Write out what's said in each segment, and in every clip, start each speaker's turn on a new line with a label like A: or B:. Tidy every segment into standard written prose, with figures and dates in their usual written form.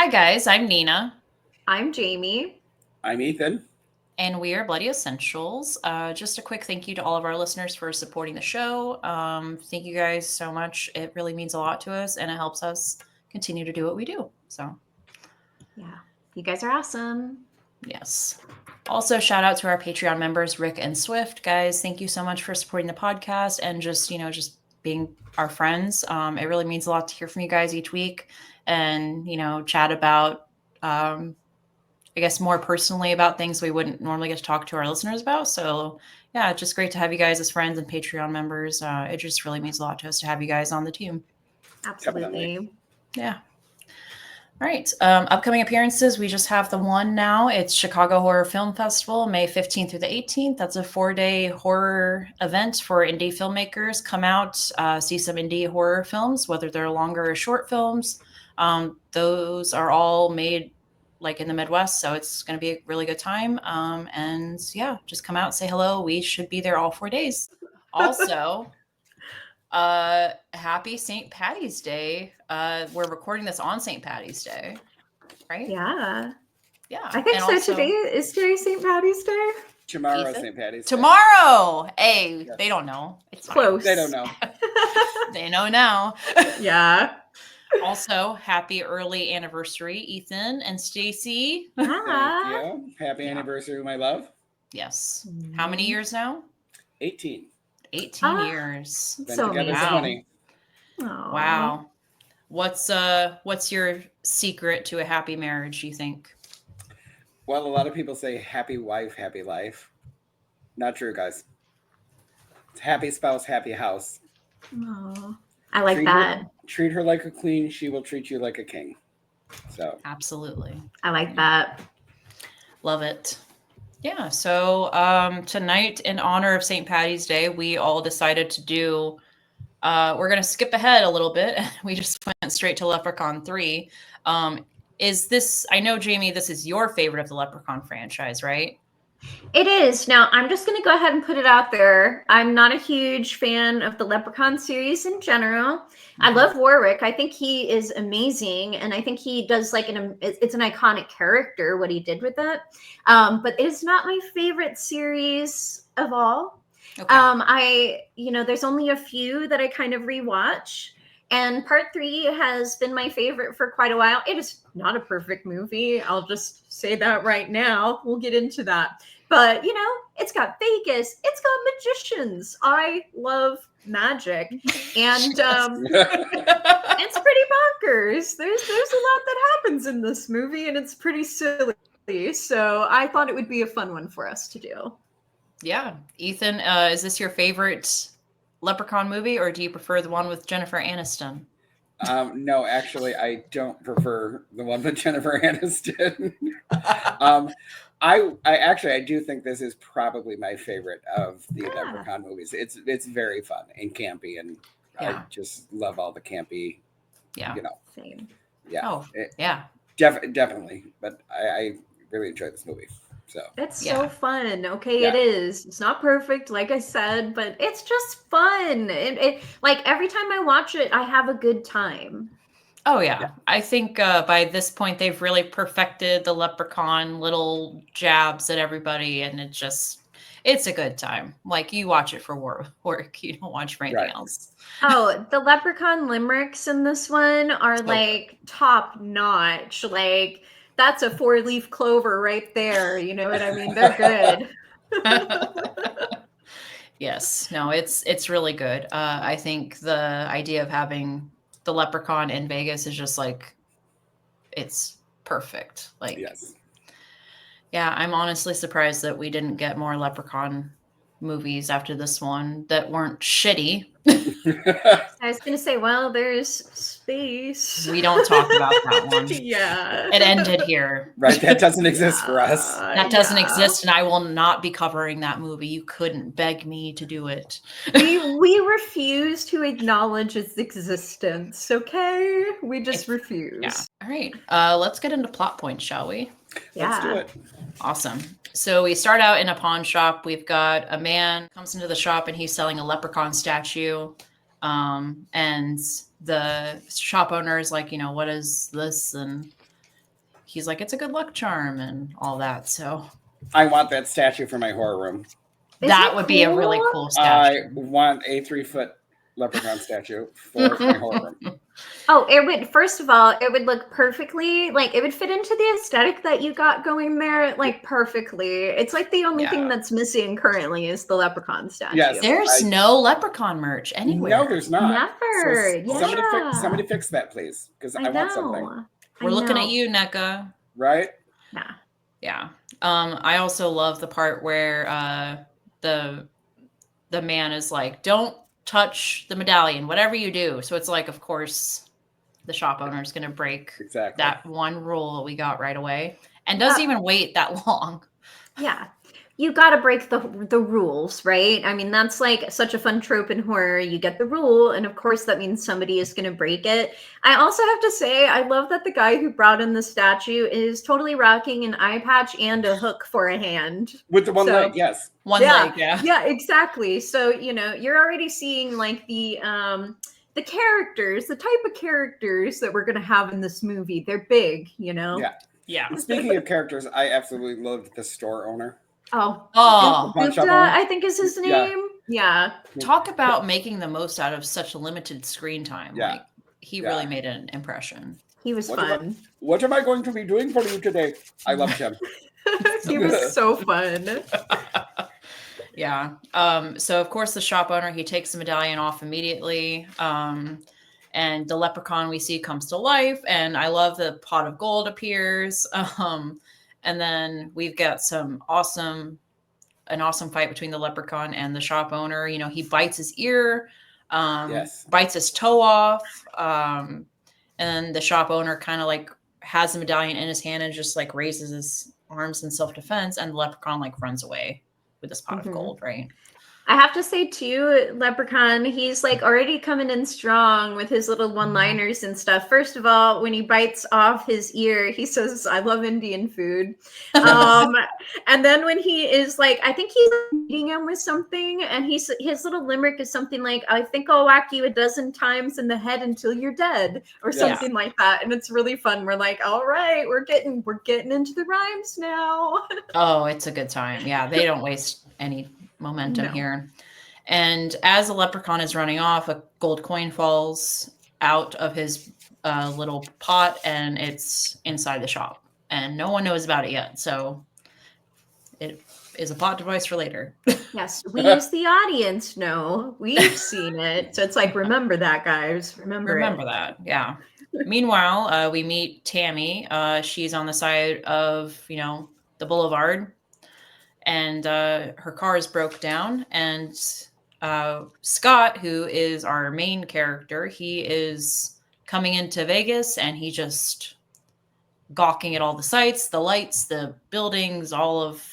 A: Hi, guys. I'm Nina,
B: I'm Jamie.
C: I'm Ethan.
A: and we are Bloody Essentials. Just a quick thank you to all of our listeners for supporting the show. Thank you guys so much. It really means a lot to us, and it helps us continue to do what we do. So,
B: Yeah, you guys are awesome.
A: yes. Also, shout out to our Patreon members, Rick and Swift. Guys, thank you so much for supporting the podcast and just being our friends. It really means a lot to hear from you guys each week and, chat about I guess more personally about things we wouldn't normally get to talk to our listeners about. So yeah, it's just great to have you guys as friends and Patreon members. It just really means a lot to us to have you guys on the team.
B: Absolutely.
C: Definitely.
A: Yeah. All right. Upcoming appearances, we just have the one now. It's Chicago Horror Film Festival, May 15th through the 18th. That's a 4-day horror event for indie filmmakers. Come out, see some indie horror films, whether they're longer or short films. Those are all made like in the Midwest, so it's going to be a really good time. And yeah, just come out, say hello. We should be there all 4 days. Also, happy St. Patty's Day. We're recording this on St. Patty's Day, right?
B: Yeah.
A: Yeah.
B: I think
A: and
B: so.
A: Also,
B: Today is St. Patty's Day.
C: Tomorrow,
A: Ethan?
C: St. Patty's Day.
A: Tomorrow. Hey,
C: Yes.
A: they don't know. It's fine.
B: Close.
C: They don't know.
A: They know now.
B: Yeah.
A: Also, happy early anniversary, Ethan and Stacy.
C: Thank
B: Ah.
C: you. Happy
A: Yeah.
C: anniversary, my love.
A: Yes. How many years now?
C: 18.
A: 18
B: Ah.
A: years.
C: Been
B: So
C: together
A: amazing.
C: 20.
B: Aw.
A: Wow. What's your secret to a happy marriage, you think?
C: Well, a lot of people say happy wife, happy life. Not true, guys. It's happy spouse, happy house.
B: Aw. I like
C: treat
B: that.
C: Treat her like a queen. She will treat you like a king. So
A: Absolutely.
B: I like that.
A: Love it. Yeah. So tonight, in honor of St. Patty's Day, we all decided to do. We're gonna skip ahead a little bit. We just went straight to Leprechaun 3. Is this? I know, Jamie, this is your favorite of the Leprechaun franchise, right?
B: It is. Now, I'm just going to go ahead and put it out there. I'm not a huge fan of the Leprechaun series in general. I love Warwick. I think he is amazing. And I think he does it's an iconic character, what he did with it. But it is not my favorite series of all.
A: Okay.
B: There's only a few that I kind of rewatch. And part 3 has been my favorite for quite a while. It is not a perfect movie. I'll just say that right now. We'll get into that. But, it's got Vegas. It's got magicians. I love magic. And it's pretty bonkers. There's a lot that happens in this movie, and it's pretty silly. So I thought it would be a fun one for us to do.
A: Yeah. Ethan, is this your favorite Leprechaun movie, or do you prefer the one with Jennifer Aniston?
C: No, actually, I don't prefer the one with Jennifer Aniston. I do think this is probably my favorite of the Leprechaun movies. It's very fun and campy, and
A: Yeah.
C: I just love all the campy.
A: Yeah.
B: Same.
C: Yeah.
A: Oh, yeah.
C: Definitely. But I really enjoy this movie. So
B: It's
A: Yeah.
B: so fun. Okay,
C: Yeah.
B: it is. It's not perfect, like I said, but it's just fun. It like every time I watch it, I have a good time.
A: Oh, yeah. I think by this point, they've really perfected the Leprechaun little jabs at everybody, and it's a good time. Like, you watch it for work. You don't watch for anything
C: Right.
A: else.
B: Oh, the Leprechaun limericks in this one are
A: So
B: like top notch. Like that's a 4-leaf clover right there. You know what I mean? They're good.
A: Yes. No, it's really good. I think the idea of having the Leprechaun in Vegas is just like, it's perfect. Like,
C: yes.
A: yeah, I'm honestly surprised that we didn't get more Leprechaun movies after this one that weren't shitty.
B: I was gonna say, well, there's space.
A: We don't talk about that one.
B: Yeah.
A: It ended here.
C: Right. That doesn't exist for us.
A: That doesn't exist, and I will not be covering that movie. You couldn't beg me to do it.
B: We refuse to acknowledge its existence, okay? We just refuse.
A: Yeah. All right. Let's get into plot points, shall we?
C: Let's do it.
A: Awesome. So we start out in a pawn shop. We've got a man comes into the shop and he's selling a leprechaun statue. And the shop owner is like, what is this? And he's like, it's a good luck charm and all that. So
C: I want that statue for my horror room.
B: Isn't
A: that
B: it
A: would be a really
B: cool?
A: cool
C: I
A: statue.
C: want a 3-foot leprechaun statue for my horror room.
B: Oh, it would, first of all, it would look perfectly, like, it would fit into the aesthetic that you got going there, like, perfectly. It's like the only thing
A: Yeah.
B: that's missing currently is the leprechaun statue.
C: Yes.
A: There's no leprechaun merch anywhere.
C: No, there's not.
B: Never.
C: So
B: Yeah.
C: somebody fix that, please, because I want something.
A: We're looking at you, NECA.
C: Right?
B: Yeah.
A: Yeah. I also love the part where the man is like, don't touch the medallion, whatever you do. So it's like, of course, the shop owner is going to break
C: Exactly.
A: that one rule we got right away and doesn't even wait that long.
B: Yeah. You got to break the rules, right? I mean, that's like such a fun trope in horror. You get the rule, and of course, that means somebody is going to break it. I also have to say, I love that the guy who brought in the statue is totally rocking an eye patch and a hook for a hand.
C: With the one
B: So-
C: leg, yes.
A: One
B: Yeah.
A: leg, yeah.
B: Yeah, exactly. So, you know, you're already seeing like the characters, the type of characters that we're going to have in this movie. They're big, you know?
C: Yeah.
A: Yeah.
C: Speaking of characters, I absolutely loved the store owner.
B: Oh,
A: Oh,
C: Pawn shop
B: Gupta,
C: owner?
B: I think is his
C: Yeah.
B: name. Yeah.
A: talk about making the most out of such a limited screen time.
C: Yeah.
A: Like, he
C: Yeah.
A: really made an impression.
B: He was
C: What about-
B: fun.
C: What am I going to be doing for you today? I loved him.
B: He was so fun.
A: Yeah. So of course the shop owner, he takes the medallion off immediately. And the leprechaun we see comes to life. And I love the pot of gold appears. And then we've got an awesome fight between the leprechaun and the shop owner. You know, he bites his ear,
C: Yes.
A: bites his toe off. And the shop owner kind of like has the medallion in his hand and just like raises his arms in self-defense. And the leprechaun like runs away with this pot
B: Mhm.
A: of gold, right?
B: I have to say too, Leprechaun, he's like already coming in strong with his little one-liners and stuff. First of all, when he bites off his ear, he says, "I love Indian food." And then when he is like, I think he's eating him with something, and his little limerick is something like, "I think I'll whack you a dozen times in the head until you're dead," or
C: Yeah.
B: something like that. And it's really fun. We're like, all right, we're getting into the rhymes now.
A: Oh, it's a good time. Yeah, they don't waste any momentum
B: No.
A: here. And as the leprechaun is running off, a gold coin falls out of his little pot and it's inside the shop. And no one knows about it yet. So it is a plot device for later.
B: Yes, we as the audience know. We've seen it. So it's like, remember that, guys. Remember it.
A: that. Yeah. Meanwhile, we meet Tammy. She's on the side of, the boulevard. And her car is broke down. And Scott, who is our main character, he is coming into Vegas and he just gawking at all the sights, the lights, the buildings, all of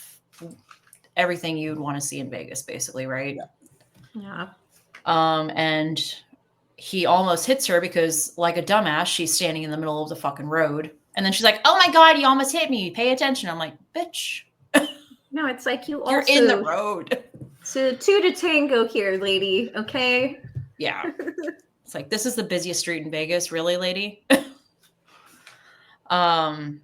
A: everything you'd want to see in Vegas, basically, right?
B: Yeah.
A: And he almost hits her because, like a dumbass, she's standing in the middle of the fucking road. And then she's like, "Oh my God, you almost hit me. Pay attention." I'm like, bitch,
B: No, it's like you
A: you're
B: also
A: in the road.
B: So two to tango here, lady. Okay.
A: Yeah. It's like, this is the busiest street in Vegas. Really, lady? And,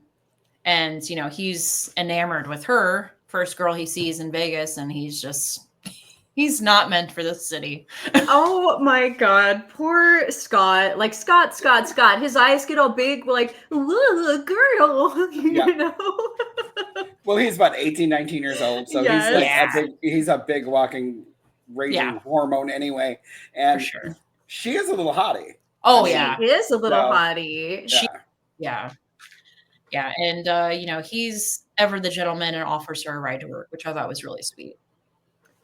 A: he's enamored with her. First girl he sees in Vegas. And he's not meant for this city.
B: Oh my God, poor Scott. Like Scott. His eyes get all big. We're like, "Ooh, girl,"
C: Yeah.
B: you know.
C: Well, he's about 18, 19 years old, so
B: Yes.
C: he's a big walking raging
A: Yeah.
C: hormone anyway.
A: For
C: And
A: sure.
C: she is a little hottie.
A: Oh,
C: She
A: yeah.
B: He is a little
C: No.
B: hottie.
A: She-
C: Yeah.
A: Yeah. And, he's ever the gentleman and offers her a ride to work, which I thought was really sweet.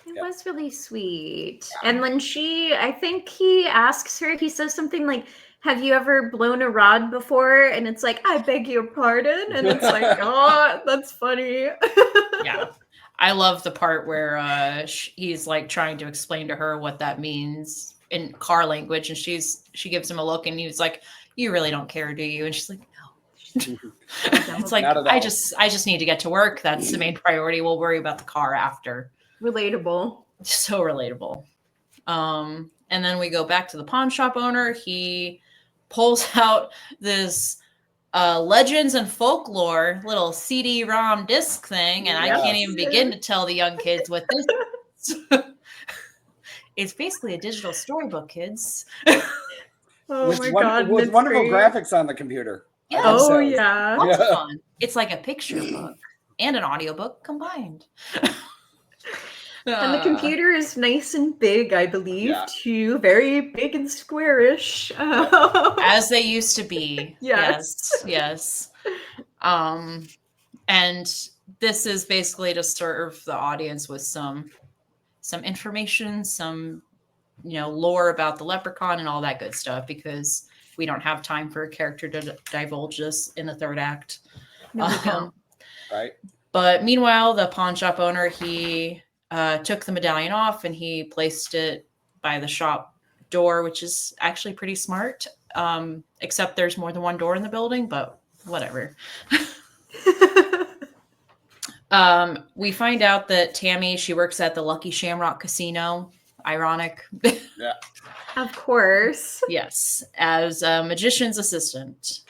B: It
C: Yeah.
B: was really sweet. And when I think he asks her, he says something like, "Have you ever blown a rod before?" And it's like, "I beg your pardon." And it's like, oh, that's funny.
A: Yeah. I love the part where he's like trying to explain to her what that means in car language. And she gives him a look and he's like, "You really don't care, do you?" And she's like, "No." It's like,
C: Not at
A: I
C: all.
A: just need to get to work. That's the main priority. We'll worry about the car after.
B: Relatable.
A: So relatable. And then we go back to the pawn shop owner. He pulls out this Legends and Folklore little CD-ROM disc thing, and I can't even begin to tell the young kids what this is. It's basically a digital storybook, kids.
B: Oh
C: with
B: my god,
C: with
B: that's
C: wonderful
B: great.
C: graphics on the computer.
A: Yes.
B: Oh
C: Says.
B: yeah.
A: Lots of fun. It's like a picture book and an audiobook combined.
B: And the computer is nice and big, I believe,
C: Yeah.
B: too. Very big and squarish.
A: As they used to be.
B: Yes.
A: Yes. And this is basically to serve the audience with some information, some lore about the leprechaun and all that good stuff, because we don't have time for a character to divulge this in the third act.
B: No, we don't.
C: Right.
A: But meanwhile, the pawn shop owner, he took the medallion off and he placed it by the shop door, which is actually pretty smart. Except there's more than one door in the building, but whatever. We find out that Tammy, she works at the Lucky Shamrock Casino. Ironic.
C: Yeah.
B: Of course.
A: Yes, as a magician's assistant.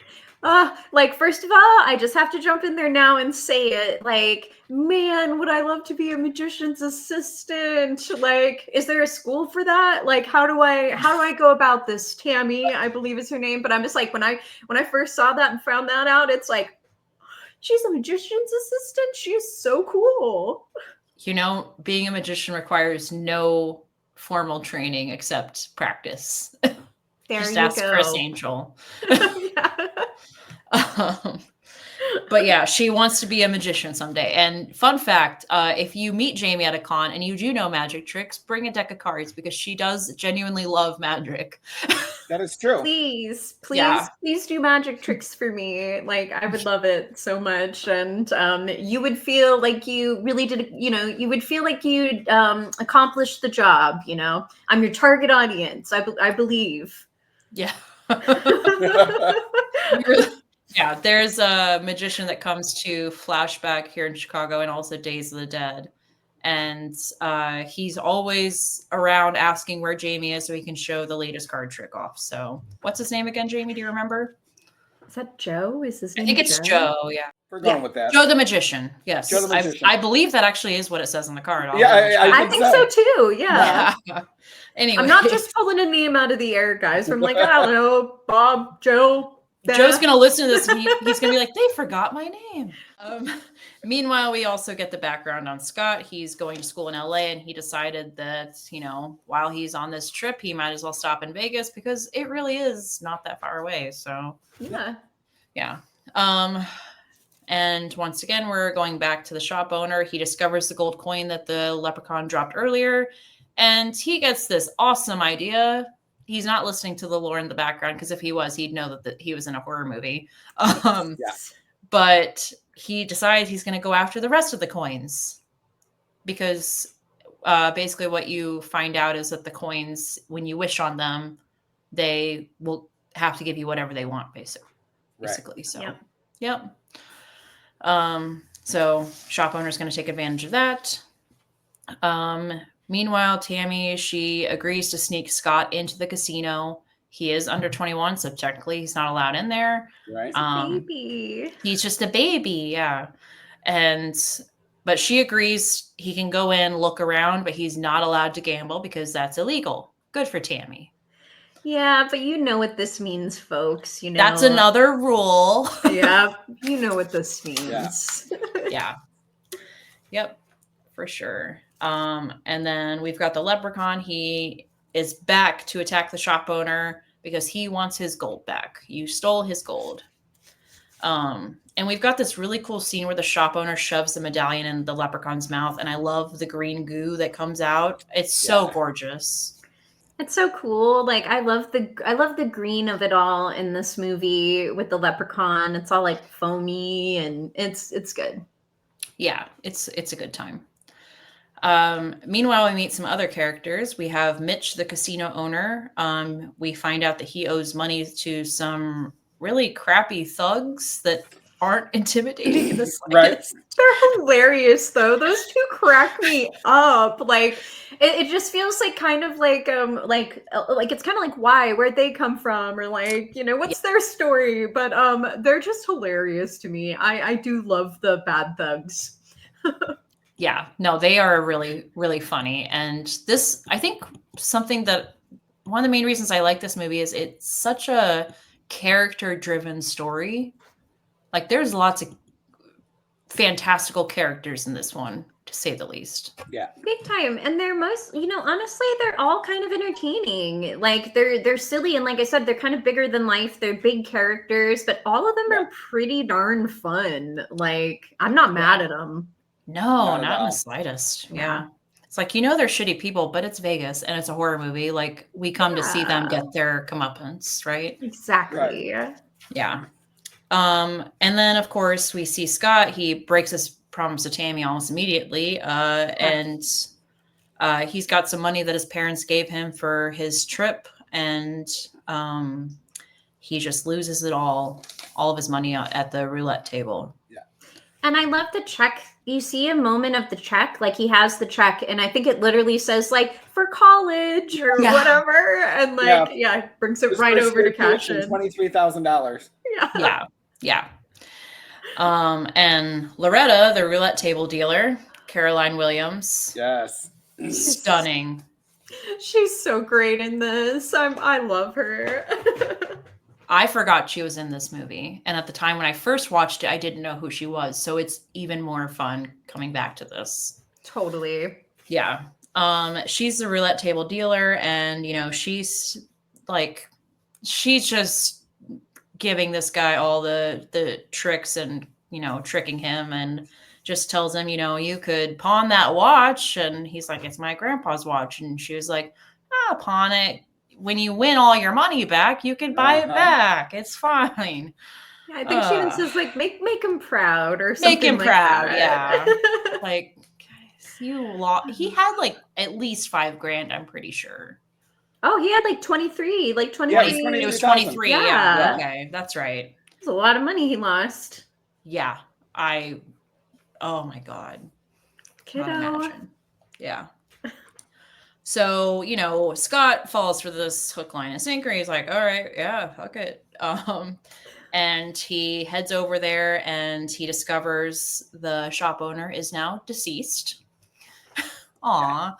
B: Like, first of all, I just have to jump in there now and say it. Like, man, would I love to be a magician's assistant? Like, is there a school for that? Like, how do I go about this? Tammy, I believe is her name, but I'm just like, when I first saw that and found that out, it's like, she's a magician's assistant. She is so cool.
A: Being a magician requires no formal training except practice.
B: There
A: Just
B: you
A: ask
B: go.
A: Chris Angel.
B: Yeah.
A: But yeah, she wants to be a magician someday. And fun fact, if you meet Jamie at a con and you do know magic tricks, bring a deck of cards, because she does genuinely love magic.
C: That is true.
B: Please
A: Yeah.
B: do magic tricks for me. Like, I would love it so much. And you would feel like you really did, you would feel like you'd accomplished the job, I'm your target audience. I believe.
A: Yeah. Yeah, there's a magician that comes to Flashback here in Chicago and also Days of the Dead. And he's always around asking where Jamie is so he can show the latest card trick off. So what's his name again, Jamie? Do you remember?
B: Is that Joe? Is his name
A: I think it's Joe, yeah.
C: We're going with that.
A: Joe the Magician, yes.
C: Joe the Magician.
A: I believe that actually is what it says on the card.
C: Yeah,
B: I think so too. Yeah.
A: Anyway.
B: I'm not just pulling a name out of the air, guys. I'm like, I don't know, Bob, Joe.
A: Joe's going to listen to this and he's going to be like, they forgot my name. Meanwhile, we also get the background on Scott. He's going to school in LA and he decided that, while he's on this trip, he might as well stop in Vegas because it really is not that far away. So, yeah. And once again, we're going back to the shop owner. He discovers the gold coin that the leprechaun dropped earlier. And he gets this awesome idea. He's not listening to the lore in the background, because if he was, he'd know that he was in a horror movie. But he decides he's going to go after the rest of the coins, because basically what you find out is that the coins, when you wish on them, they will have to give you whatever they want, basically.
C: Right.
A: So, yep. So shop owner's going to take advantage of that. Meanwhile, Tammy, she agrees to sneak Scott into the casino. He is under 21, so technically he's not allowed in there.
C: Right.
B: Baby.
A: He's just a baby, yeah. But she agrees he can go in, look around, but he's not allowed to gamble because that's illegal. Good for Tammy.
B: Yeah, but you know what this means, folks.
A: That's another rule.
B: Yeah, you know what this means.
A: Yeah. Yep, for sure. And then we've got the leprechaun. He is back to attack the shop owner because he wants his gold back. You stole his gold. And we've got this really cool scene where the shop owner shoves the medallion in the leprechaun's mouth. And I love the green goo that comes out. It's so gorgeous.
B: It's so cool. Like, I love the green of it all in this movie with the leprechaun. It's all like foamy and it's good.
A: Yeah, it's a good time. Meanwhile, we meet some other characters. We have Mitch, the casino owner. We find out that he owes money to some really crappy thugs that aren't intimidating in the
C: Right.
A: slightest.
B: They're hilarious though. Those two crack me up. Like it just feels like kind of like it's kind of like where'd they come from, or like, you know, what's their story? But they're just hilarious to me. I do love the bad thugs.
A: Yeah, no, they are really, really funny. And this, I think, something that one of the main reasons I like this movie is it's such a character-driven story. Like, there's lots of fantastical characters in this one, to say the least.
C: Yeah.
B: Big time. And they're most, you know, honestly, they're all kind of entertaining. Like they're silly, and like I said, they're kind of bigger than life. They're big characters, but all of them
C: Yeah.
B: are pretty darn fun. Like I'm not mad at them.
A: No,
C: Not at
A: not in
C: all.
A: the slightest.
B: Yeah.
A: Yeah. It's like, you know, they're shitty people, but it's Vegas and it's a horror movie. Like, we come to see them
B: Yeah.
A: get their comeuppance, right?
B: Exactly.
A: Yeah. And then of course we see Scott. He breaks his promise to Tammy almost immediately. And he's got some money that his parents gave him for his trip, and he just loses it all of his money at the roulette table.
B: And I love the check. You see a moment of the check, like he has the check, and I think it literally says like for college or
A: Yeah.
B: whatever, and like brings it right over to cash in.
C: $23,000.
A: Yeah. And Loretta, the roulette table dealer, Caroline Williams,
C: Yes.
A: stunning.
B: She's so great in this. I love her.
A: I forgot she was in this movie. And at the time when I first watched it, I didn't know who she was. So it's even more fun coming back to this.
B: Totally.
A: Yeah. She's the roulette table dealer, and you know, she's just giving this guy all the tricks and, you know, tricking him, and just tells him, you know, you could pawn that watch. And he's like, it's my grandpa's watch. And she was like, pawn it. When you win all your money back, you can buy it back. It's fine.
B: Yeah, I think she even says like make him proud or something.
A: Make him
B: like
A: proud,
B: that.
A: yeah. Like, guys, he had like at least $5,000, I'm pretty sure.
B: Oh, he had like 23, like 23.
C: Yeah,
A: It was 23. Yeah.
B: Yeah.
A: Okay, that's right.
B: It's a lot of money he lost.
A: Yeah. Oh my God.
B: Kiddo.
A: Cannot imagine. Yeah. So, you know, Scott falls for this hook, line, and sinker. He's like, all right, yeah, fuck it. And he heads over there, and he discovers the shop owner is now deceased. Aw.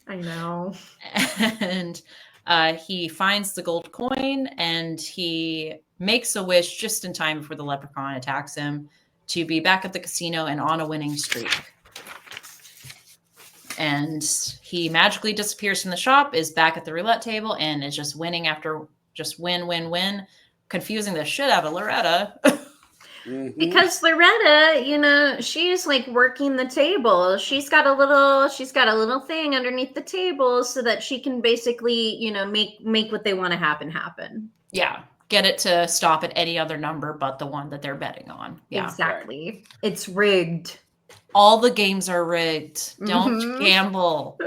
B: I know.
A: And he finds the gold coin, and he makes a wish just in time before the leprechaun attacks him to be back at the casino and on a winning streak. And he magically disappears from the shop, is back at the roulette table, and is just winning after just win, confusing the shit out of Loretta.
C: Mhm.
B: Because Loretta, you know, she's like working the table. She's got a little thing underneath the table so that she can basically, you know, make what they want to happen.
A: Yeah. Get it to stop at any other number but the one that they're betting on. Yeah.
B: Exactly. It's rigged.
A: All the games are rigged. Don't
B: Mhm.
A: gamble.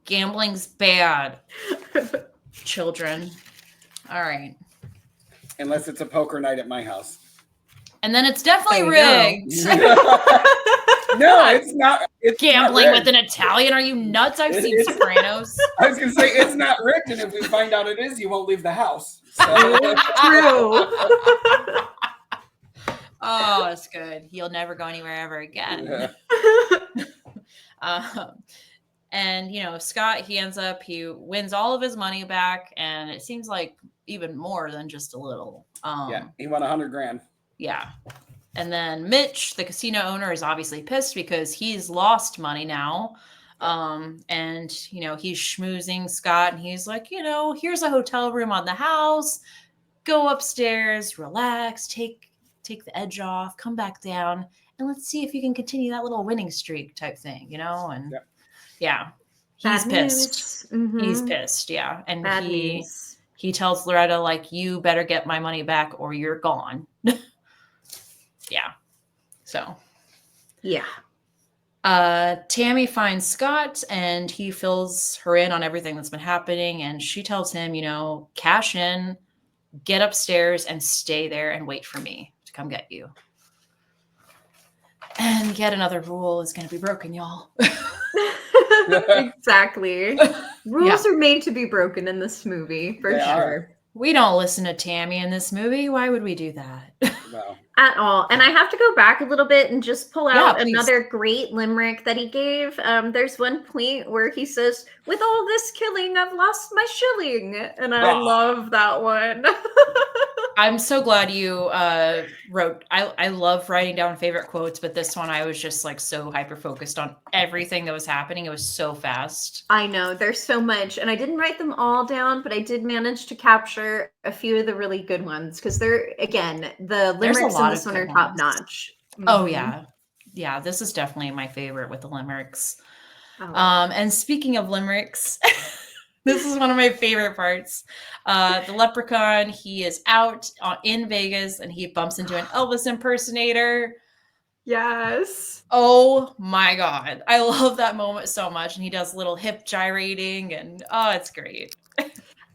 A: Gambling's bad. Children. All right.
C: Unless it's a poker night at my house.
A: And then it's definitely
B: There you
A: rigged.
C: No, it's not. It's
A: Gambling
C: not
A: with an Italian? Are you nuts? I've seen
C: It's-
A: Sopranos.
C: I was gonna say it's not rigged, and if we find out it is, you won't leave the house. So.
B: True.
A: Oh, that's good. He'll never go anywhere ever again.
C: Yeah.
A: And you know, Scott, he wins all of his money back, and it seems like even more than just a little.
C: Yeah, he won $100,000.
A: Yeah. And then Mitch, the casino owner, is obviously pissed because he's lost money now. And you know, he's schmoozing Scott, and he's like, you know, here's a hotel room on the house. Go upstairs, relax, take the edge off, come back down, and let's see if you can continue that little winning streak type thing, you know? And
C: Yep.
A: yeah. He's
B: Bad
A: pissed.
B: news. Mhm.
A: He's pissed, yeah. And
B: Bad
A: he
B: news.
A: tells Loretta, like, you better get my money back or you're gone. Yeah. So
B: Yeah.
A: Tammy finds Scott, and he fills her in on everything that's been happening, and she tells him, you know, cash in, get upstairs, and stay there and wait for me to to come get you. And yet another rule is going to be broken, y'all.
B: Exactly. Rules are made to be broken in this movie, for
C: They
B: sure.
C: are.
A: We don't listen to Tammy in this movie. Why would we do that?
C: Well,
B: At all. And I have to go back a little bit and just pull out
A: please.
B: another great limerick that he gave. There's one point where he says, "With all this killing, I've lost my shilling." And I love that one.
A: I'm so glad you wrote. I love writing down favorite quotes, but this one I was just like so hyper focused on everything that was happening. It was so fast.
B: I know, there's so much. And I didn't write them all down, but I did manage to capture a few of the really good ones because they're, again, the
A: There's a
B: limericks in
A: lot
B: this
A: of
B: one are
A: good
B: top
A: ones.
B: notch.
A: Oh
B: Mhm.
A: yeah. Yeah, this is definitely my favorite with the limericks.
B: Oh.
A: And speaking of limericks, this is one of my favorite parts. The leprechaun, he is out in Vegas and he bumps into an Elvis impersonator.
B: Yes.
A: Oh my God. I love that moment so much. And he does little hip gyrating and oh, it's great.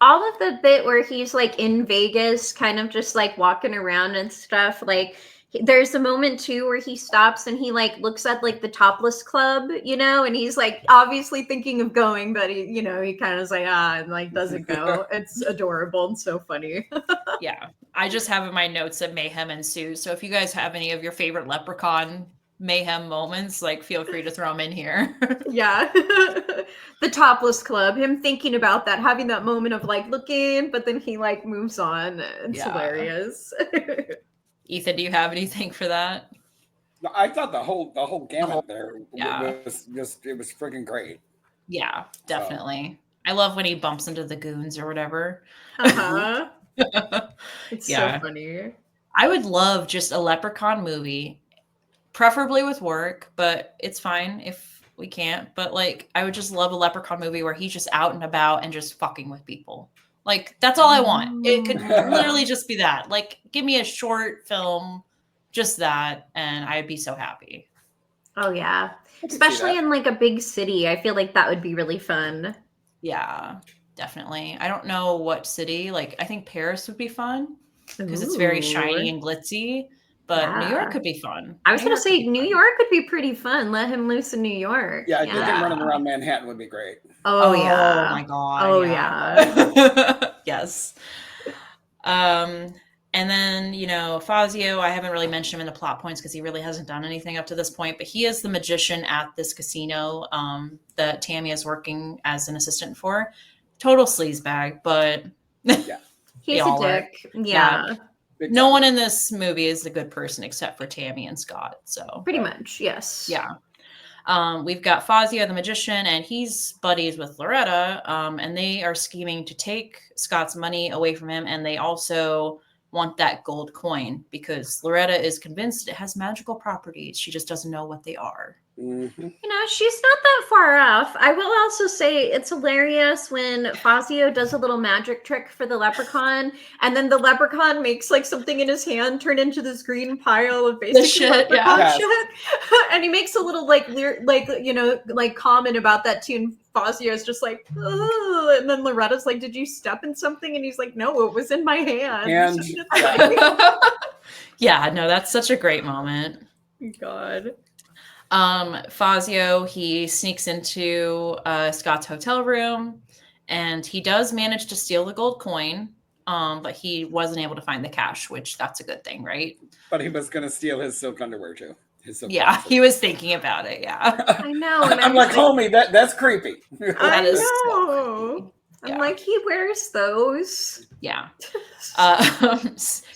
B: All of the bit where he's like in Vegas, kind of just like walking around and stuff. Like there's a moment too where he stops and he like looks at like the Topless Club, and he's like obviously thinking of going, but he kind of is like and like doesn't go. It's adorable and so funny.
A: Yeah. I just have in my notes that mayhem ensues. So if you guys have any of your favorite leprechaun mayhem moments, like feel free to throw them in here.
B: Yeah. The Topless Club, him thinking about that, having that moment of like looking, but then he like moves on. It's hilarious.
A: Ethan, do you have anything for that?
C: I thought the whole gamut there
A: Yeah.
C: was just, it was freaking great.
A: Yeah, definitely. I love when he bumps into the goons or whatever.
B: Uh-huh. It's
A: Yeah.
B: so funny.
A: I would love just a leprechaun movie, preferably with work, but it's fine if we can't. But like, I would just love a leprechaun movie where he's just out and about and just fucking with people. Like, that's all I want. It could literally just be that. Like, give me a short film, just that, and I'd be so happy.
B: Oh yeah.
C: can see
B: Especially
C: that.
B: in like a big city. I feel like that would be really fun.
A: Yeah, definitely. I don't know what city. Like, I think Paris would be fun because it's very shiny
B: Ooh.
A: and glitzy. But New York
B: Yeah.
A: could be fun.
B: I was
A: New
B: gonna
A: York could
B: say
A: be
B: New
A: fun.
B: York would be pretty fun. Let him loose in New York.
C: Yeah, I think him
A: Yeah.
C: running around Manhattan would be great.
B: Oh yeah.
A: Oh my god.
B: Oh
A: yeah. Yes. And then, Fazio, I haven't really mentioned him in the plot points because he really hasn't done anything up to this point, but he is the magician at this casino that Tammy is working as an assistant for. Total sleazebag, but
B: He's
A: They
B: a
A: all are.
B: dick. Yeah.
C: Big
A: no
C: time.
A: one in this movie is a good person except for Tammy and Scott. So
B: Pretty much, yes.
A: yeah. We've got Fazio the magician, and he's buddies with Loretta, and they are scheming to take Scott's money away from him, and they also want that gold coin because Loretta is convinced it has magical properties. She just doesn't know what they are.
C: Mhm.
B: She's not that far off. I will also say it's hilarious when Fazio does a little magic trick for the leprechaun, and then the leprechaun makes like something in his hand turn into this green pile of basically
A: shit,
B: leprechaun
C: yeah.
B: shit. And he makes a little like comment about that too. And Fazio's just like, "Ugh." And then Loretta's like, "Did you step in something?" And he's like, "No, it was in my hand."
C: And-
B: It's like,
A: Yeah, no, that's such a great moment.
B: God.
A: Fazio, he sneaks into Scott's hotel room and he does manage to steal the gold coin, but he wasn't able to find the cash, which that's a good thing, right?
C: But he was going to steal his silk underwear too. His silk
A: Yeah,
C: boxers.
A: he was thinking about it. Yeah.
B: I know. And
C: I'm like, homie, that's creepy.
B: I
A: That is so
B: know. I'm
A: Yeah.
B: like, he wears those.
A: Yeah.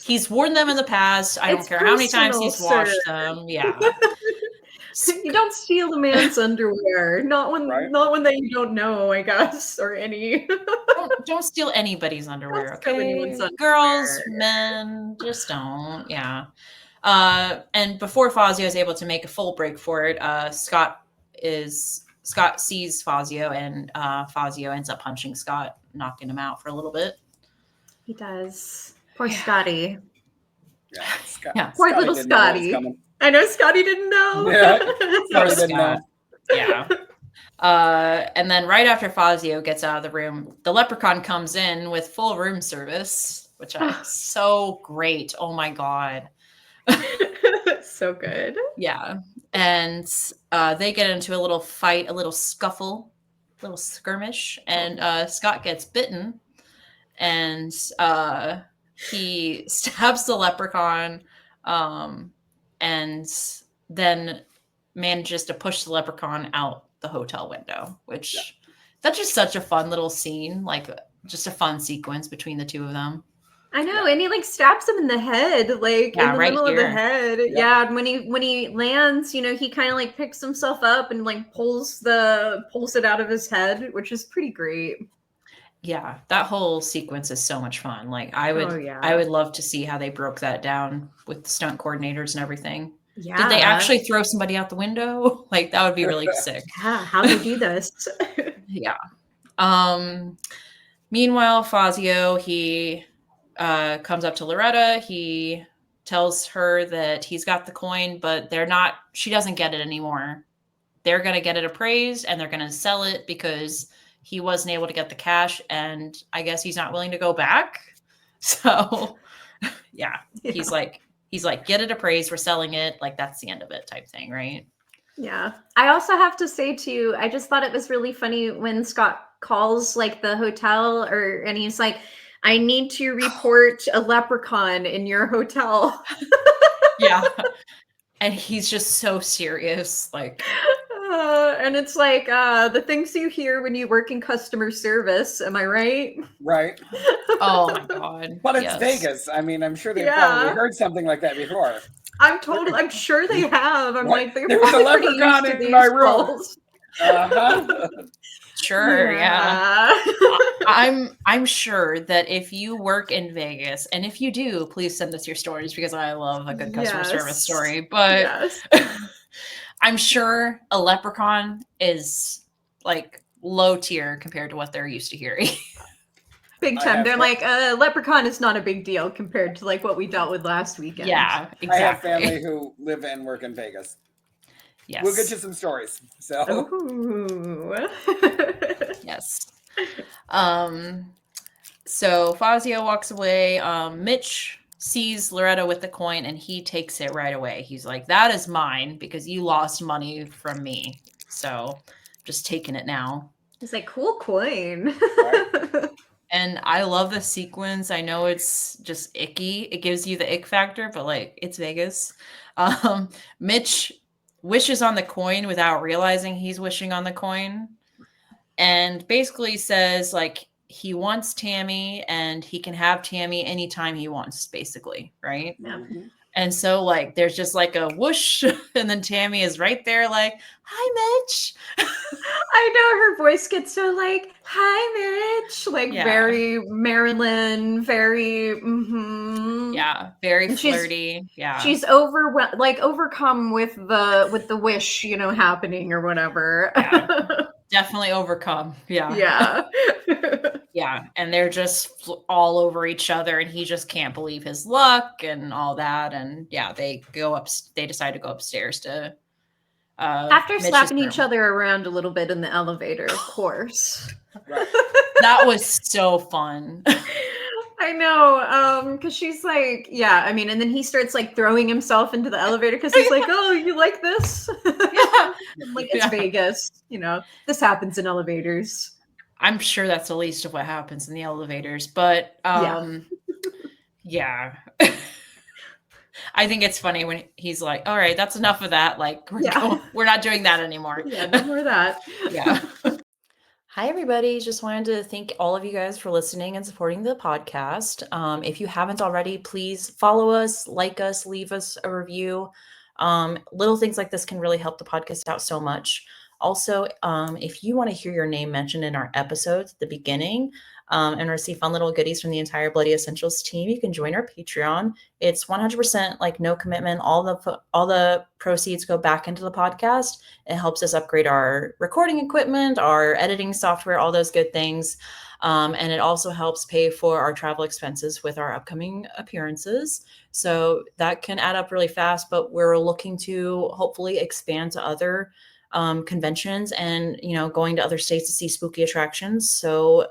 A: He's worn them in the past. I don't
B: It's
A: care how many times
B: personal,
A: he's washed
B: sir.
A: them. Yeah.
B: You don't steal the man's underwear. Not when
C: Right.
B: not when they don't know, I guess, or any.
A: Don't steal anybody's underwear,
B: Don't steal
A: okay?
B: anyone's underwear.
A: Girls, men, just don't. Yeah. And before Fazio is able to make a full break for it, Scott sees Fazio, and Fazio ends up punching Scott, knocking him out for a little bit.
B: He does. Poor Scotty.
C: Yeah,
A: Yeah.
B: Poor
C: Scotty
B: little
C: didn't know what was
B: Scotty.
C: coming.
B: I know Scotty didn't know.
C: Yeah.
A: Poor
C: Scotty didn't know.
A: Scott. Yeah. And then right after Fazio gets out of the room, the leprechaun comes in with full room service, which is so great. Oh my God.
B: So good.
A: Yeah. And they get into a little fight, a little scuffle, a little skirmish, and Scott gets bitten, and he stabs the leprechaun, and then manages to push the leprechaun out the hotel window, which that's just such a fun little scene, like just a fun sequence between the two of them.
B: I know, and he like stabs him in the head, like
A: Yeah,
B: in the
A: right
B: middle of the
A: here.
B: head. Yeah, and when he lands, he kind of like picks himself up and like pulls it out of his head, which is pretty great.
A: Yeah, that whole sequence is so much fun. Like I
B: Oh,
A: would
B: yeah.
A: I would love to see how they broke that down with the stunt coordinators and everything.
B: Yeah.
A: Did they actually throw somebody out the window? Like that would be really sick.
B: Yeah, how do they do this?
A: Yeah. Meanwhile, Fazio, he comes up to Loretta. He tells her that he's got the coin, but she doesn't get it anymore. They're going to get it appraised and they're going to sell it because he wasn't able to get the cash. And I guess he's not willing to go back. So yeah, he's like, get it appraised. We're selling it. Like that's the end of it type thing. Right.
B: Yeah. I also have to say too, I just thought it was really funny when Scott calls like the hotel and he's like, I need to report a leprechaun in your hotel.
A: Yeah. And he's just so serious. Like,
B: and it's like the things you hear when you work in customer service. Am I right?
C: Right.
A: oh my God.
C: But it's
A: yes.
C: Vegas. I mean, I'm sure they've probably heard something like that before.
B: I'm sure they have. I'm like, they're
C: there was a
B: probably pretty
C: leprechaun
B: used to
C: in my
B: these
C: room.
B: calls.
A: Sure, yeah. I'm sure that if you work in Vegas, and if you do, please send us your stories because I love a good customer service story. But I'm sure a leprechaun is like low tier compared to what they're used to hearing.
B: Big time. They're like, leprechaun is not a big deal compared to like what we dealt with last weekend.
A: Yeah, exactly.
C: I have family who live and work in Vegas.
A: Yes.
C: We'll get you some stories. So
A: yes. So Fazio walks away. Mitch sees Loretta with the coin and he takes it right away. He's like, that is mine because you lost money from me. So just taking it now.
B: He's like, cool coin.
C: Right.
A: And I love the sequence. I know it's just icky. It gives you the ick factor, but like it's Vegas. Mitch wishes on the coin without realizing he's wishing on the coin. And basically says like he wants Tammy and he can have Tammy anytime he wants, basically, right?
B: Yeah.
A: And so like there's just like a whoosh, and then Tammy is right there like, hi Mitch.
B: I know her voice gets so like, hi Mitch, like very Marilyn, very
A: very flirty.
B: She's overcome with the wish, happening or whatever.
A: Definitely overcome.
B: Yeah.
A: Yeah, and they're just all over each other, and he just can't believe his luck and all that. And yeah, they decide to go upstairs to
B: after slapping each other around a little bit in the elevator, of course.
A: That was so fun.
B: I know, because she's like, I mean, and then he starts like throwing himself into the elevator because he's like, oh, you like this? Like it's Vegas, this happens in elevators.
A: I'm sure that's the least of what happens in the elevators, but yeah. I think it's funny when he's like, all right, that's enough of that. Like we're not doing that anymore.
B: Yeah, no more of that.
A: Yeah. Hi, everybody. Just wanted to thank all of you guys for listening and supporting the podcast. If you haven't already, please follow us, like us, leave us a review. Little things like this can really help the podcast out so much. Also, if you want to hear your name mentioned in our episodes at the beginning and receive fun little goodies from the entire Bloody Essentials team, you can join our Patreon. It's 100% like no commitment. All the proceeds go back into the podcast. It helps us upgrade our recording equipment, our editing software, all those good things. And it also helps pay for our travel expenses with our upcoming appearances. So that can add up really fast, but we're looking to hopefully expand to other conventions and going to other states to see spooky attractions. So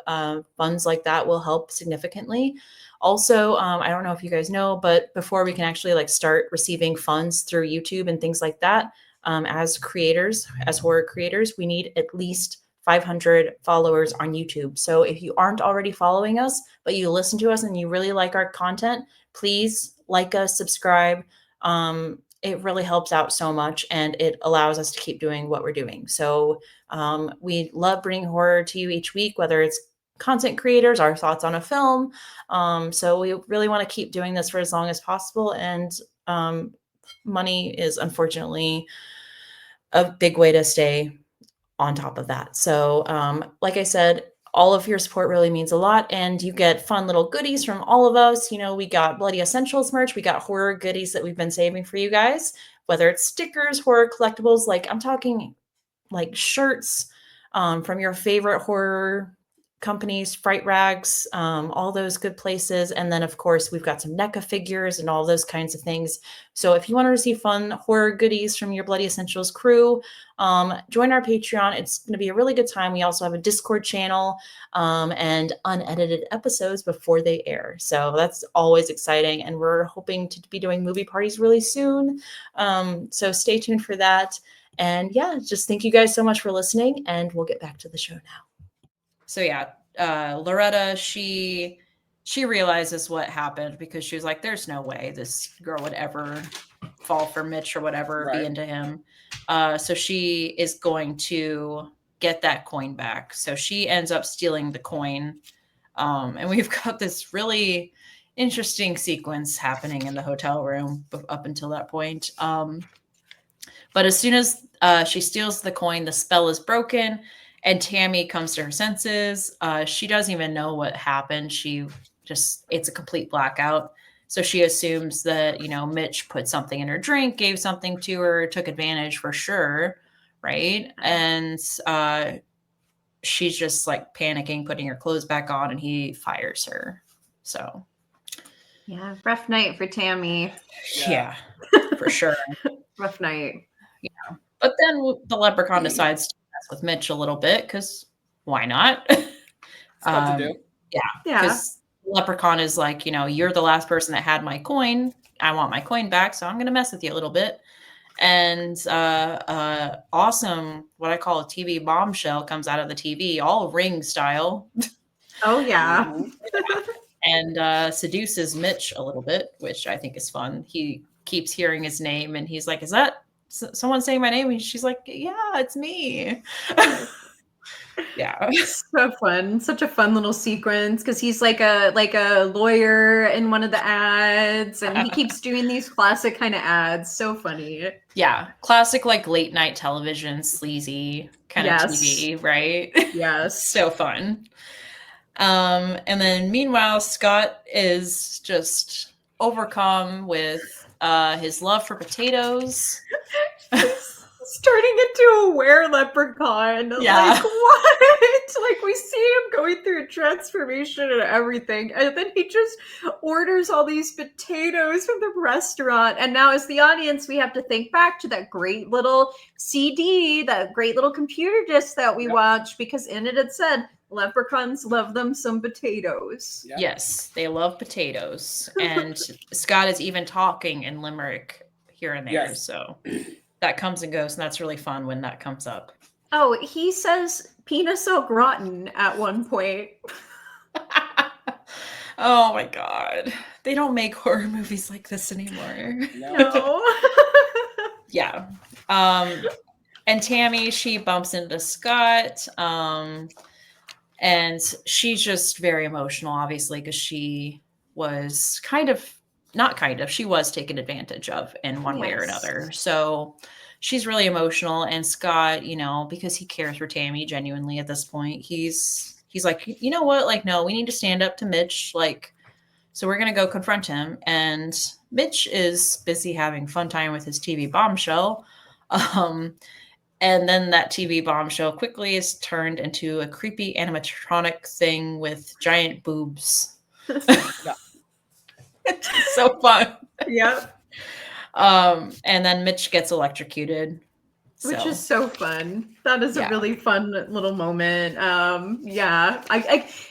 A: funds like that will help significantly. Also, I don't know if you guys know, but before we can actually like start receiving funds through YouTube and things like that, as creators, as horror creators, we need at least 500 followers on YouTube. So if you aren't already following us, but you listen to us and you really like our content, please like us, subscribe. It really helps out so much, and it allows us to keep doing what we're doing. So we love bringing horror to you each week, whether it's content creators, our thoughts on a film. So we really want to keep doing this for as long as possible. And money is unfortunately a big way to stay on top of that. So, like I said, all of your support really means a lot, and you get fun little goodies from all of us. You know, we got Bloody Essentials merch, we got horror goodies that we've been saving for you guys, whether it's stickers, horror collectibles, like I'm talking like shirts from your favorite horror companies, Fright Rags, all those good places. And then, of course, we've got some NECA figures and all those kinds of things. So if you want to receive fun horror goodies from your Bloody Essentials crew, join our Patreon. It's going to be a really good time. We also have a Discord channel and unedited episodes before they air. So that's always exciting. And we're hoping to be doing movie parties really soon. So stay tuned for that. And yeah, just thank you guys so much for listening, and we'll get back to the show now. So yeah, Loretta, she realizes what happened because she was like, there's no way this girl would ever fall for Mitch or whatever,
C: Right.
A: be into him. So she is going to get that coin back. So she ends up stealing the coin. And we've got this really interesting sequence happening in the hotel room up until that point. But as soon as she steals the coin, the spell is broken. And Tammy comes to her senses. She doesn't even know what happened. It's a complete blackout. So she assumes that, Mitch put something in her drink, gave something to her, took advantage for sure. Right. And she's just like panicking, putting her clothes back on, and he fires her. So.
B: Yeah. Rough night for Tammy.
A: Yeah, for sure.
B: Rough night.
A: Yeah. But then the leprechaun decides to mess with Mitch a little bit, because why not?
C: Fun to do.
A: Yeah. Because leprechaun is like, you're the last person that had my coin. I want my coin back, so I'm going to mess with you a little bit. And awesome, what I call a TV bombshell comes out of the TV, all Ring style.
B: Oh, yeah.
A: And seduces Mitch a little bit, which I think is fun. He keeps hearing his name, and he's like, is that someone saying my name? And she's like, yeah, it's me. Yeah.
B: So fun. Such a fun little sequence, because he's like a lawyer in one of the ads, and he keeps doing these classic kind of ads. So funny.
A: Yeah. Classic, like late night television, sleazy kind of TV, right?
B: Yes.
A: So fun. And then meanwhile, Scott is just overcome with his love for potatoes.
B: Starting into a were-leprechaun.
A: Yeah.
B: Like, what? Like, we see him going through a transformation and everything, and then he just orders all these potatoes from the restaurant. And now, as the audience, we have to think back to that great little CD, that great little computer disc that we watched, because in it said, leprechauns love them some potatoes.
C: Yep.
A: Yes, they love potatoes. And Scott is even talking in Limerick here and there.
C: Yes.
A: So that comes and goes, and that's really fun when that comes up.
B: Oh, he says penis au gratin at one point.
A: Oh my God. They don't make horror movies like this anymore.
B: No.
A: Yeah. And Tammy, she bumps into Scott. And she's just very emotional, obviously, because she was she was taken advantage of in one way or another. So she's really emotional. And Scott, because he cares for Tammy genuinely at this point, he's like, you know what? Like, no, we need to stand up to Mitch. Like, so we're going to go confront him. And Mitch is busy having fun time with his TV bombshell. And then that TV bombshell quickly is turned into a creepy animatronic thing with giant boobs. It's so fun.
B: Yep.
A: And then Mitch gets electrocuted.
B: Which
A: So
B: is so fun. That is a
A: yeah.
B: really fun little moment. Yeah,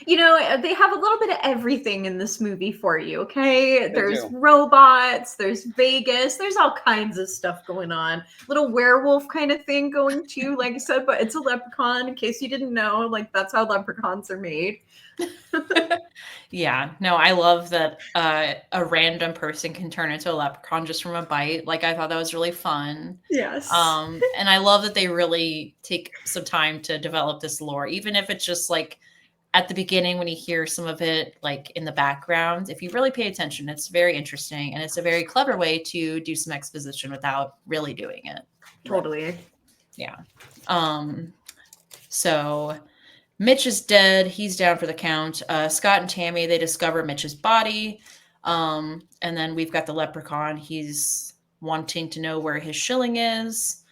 B: you know, they have a little bit of everything in this movie for you. Okay, there's
C: do.
B: robots, there's Vegas, there's all kinds of stuff going on. Little werewolf kind of thing going too, like I said, but it's a leprechaun. In case you didn't know, like that's how leprechauns are made.
A: Yeah, no, I love that a random person can turn into a leprechaun just from a bite. Like I thought that was really fun.
B: Yes.
A: And I love that they really take some time to develop this lore, even if it's just like at the beginning when you hear some of it like in the background. If you really pay attention, it's very interesting and it's a very clever way to do some exposition without really doing it.
B: Totally.
A: Yeah. So Mitch is dead. He's down for the count. Scott and Tammy, they discover Mitch's body. And then we've got the leprechaun. He's wanting to know where his shilling is.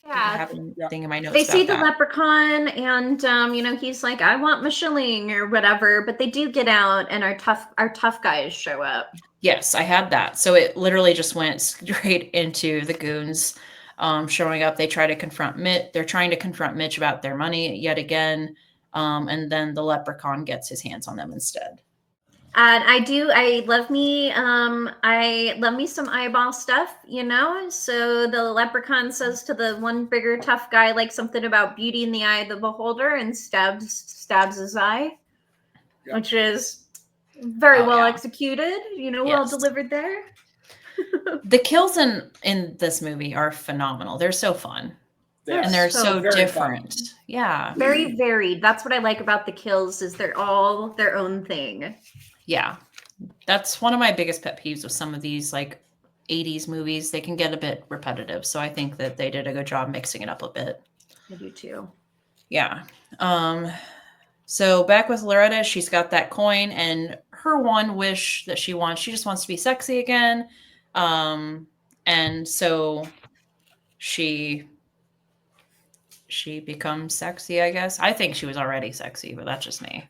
A: I have anything in my notes
B: They see
A: about
B: the
A: that.
B: leprechaun, and you know, he's like, "I want my shilling" or whatever. But they do get out, and our tough guys show up.
A: Yes, I had that. So it literally just went straight into the goons showing up. They try to confront Mitch. They're trying to confront Mitch about their money yet again. And then the leprechaun gets his hands on them instead.
B: And I love me some eyeball stuff, you know. So the leprechaun says to the one bigger tough guy like something about beauty in the eye of the beholder, and stabs his eye,
C: Yep.
B: which is very well
A: yeah.
B: executed, you know, well
A: Yes.
B: delivered there.
A: The kills in this movie are phenomenal. They're so fun. And they're so
C: very
A: different.
C: fun.
A: Yeah.
B: Very varied. That's what I like about the kills, is they're all their own thing.
A: Yeah. That's one of my biggest pet peeves with some of these like 80s movies. They can get a bit repetitive. So I think that they did a good job mixing it up a bit.
B: I do too.
A: Yeah. So back with Loretta, she's got that coin, and her one wish that she wants, she just wants to be sexy again. And so she becomes sexy, I guess. I think she was already sexy, but that's just me.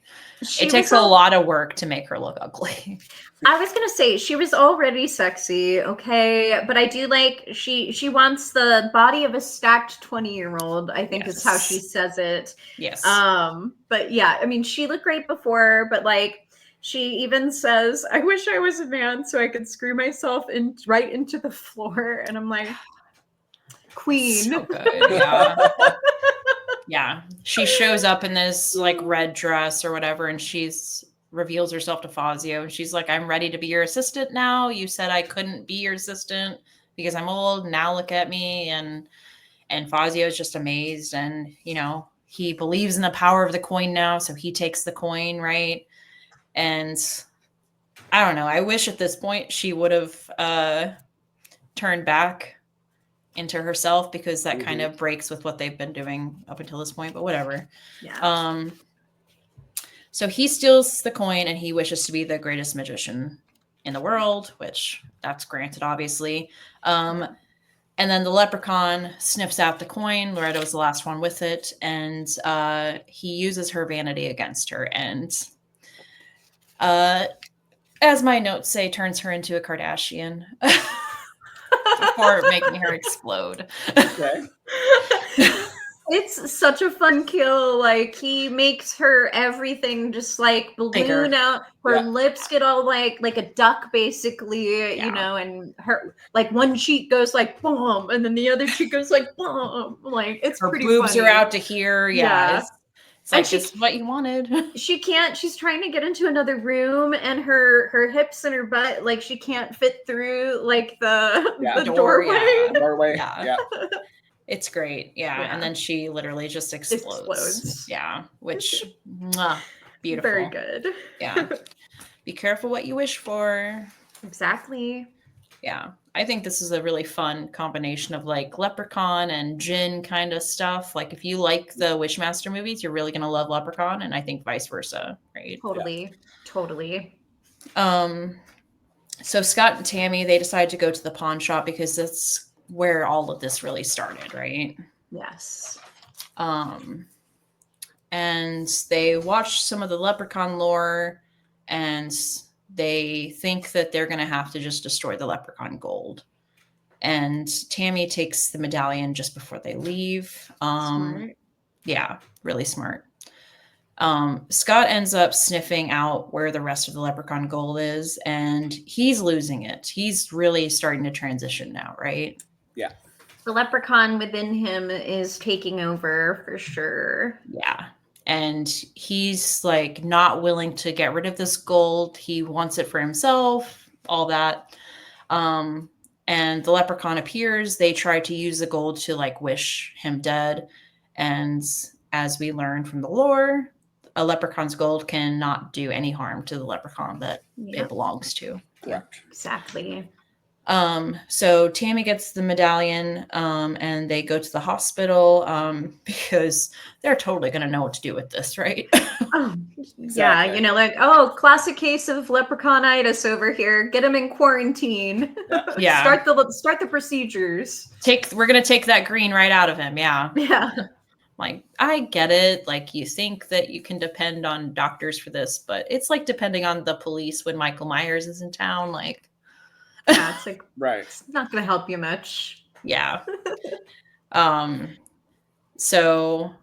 A: It takes a lot of work to make her look ugly.
B: I was gonna say she was already sexy, okay, but I do like she wants the body of a stacked 20-year-old. I think is how she says it.
A: Yes.
B: But yeah, I mean, she looked great before, but like she even says, "I wish I was a man so I could screw myself right into the floor," and I'm like, queen.
A: So good. Yeah. Yeah. She shows up in this like red dress or whatever, and she's reveals herself to Fazio, and she's like, "I'm ready to be your assistant now. You said I couldn't be your assistant because I'm old. Now look at me." And Fazio is just amazed, and you know, he believes in the power of the coin now, so he takes the coin, right? And I don't know. I wish at this point she would have turned back into herself, because that kind of breaks with what they've been doing up until this point, but whatever.
B: Yeah.
A: So he steals the coin and he wishes to be the greatest magician in the world, which that's granted, obviously. And then the leprechaun sniffs out the coin. Loretta was the last one with it, and he uses her vanity against her, and as my notes say, turns her into a Kardashian. Before making her explode.
C: Okay.
B: It's such a fun kill. Like he makes her everything just like balloon
A: Bigger.
B: out. Her
C: Yeah.
B: lips get all like a duck, basically,
A: Yeah.
B: you know, and her like one cheek goes like boom, and then the other cheek goes like boom. Like it's
A: Her
B: pretty
A: boobs
B: funny.
A: are out to here. Yeah.
B: Yeah.
A: It's like
B: And she-
A: just what you wanted.
B: She can't. She's trying to get into another room, and her hips and her butt, like she can't fit through like the doorway.
C: Doorway.
A: Yeah.
C: Yeah.
A: It's great. Yeah.
B: Yeah.
A: And then she literally just explodes.
B: Explodes.
A: Yeah. Which, beautiful.
B: Very good.
A: Yeah. Be careful what you wish for.
B: Exactly.
A: Yeah. I think this is a really fun combination of like Leprechaun and Djinn kind of stuff. Like if you like the Wishmaster movies, you're really going to love Leprechaun, and I think vice versa, right?
B: Totally.
A: So Scott and Tammy, they decide to go to the pawn shop because that's where all of this really started, right?
B: Yes.
A: And they watch some of the Leprechaun lore, and they think that they're going to have to just destroy the Leprechaun gold. And Tammy takes the medallion just before they leave.
B: Smart.
A: Yeah, really smart. Scott ends up sniffing out where the rest of the leprechaun gold is, and he's losing it. He's really starting to transition now, right?
C: Yeah.
B: The leprechaun within him is taking over for sure.
A: Yeah. And he's like not willing to get rid of this gold. He wants it for himself, all that. And the leprechaun appears. They try to use the gold to like wish him dead. And as we learn from the lore, a leprechaun's gold cannot do any harm to the leprechaun that
B: Yeah,
A: it belongs to.
C: Correct.
B: exactly.
A: So Tammy gets the medallion, and they go to the hospital, because they're totally going to know what to do with this, right?
B: Oh, yeah,
C: Exactly.
B: you know, like, oh, classic case of leprechaunitis over here. Get him in quarantine.
A: Yeah.
B: Start the procedures.
A: We're going to take that green right out of him. Yeah.
B: Yeah.
A: Like, I get it. Like, you think that you can depend on doctors for this, but it's like depending on the police when Michael Myers is in town. Like,
B: Yeah, it's like
C: Right.
B: it's not gonna help you much.
A: yeah. So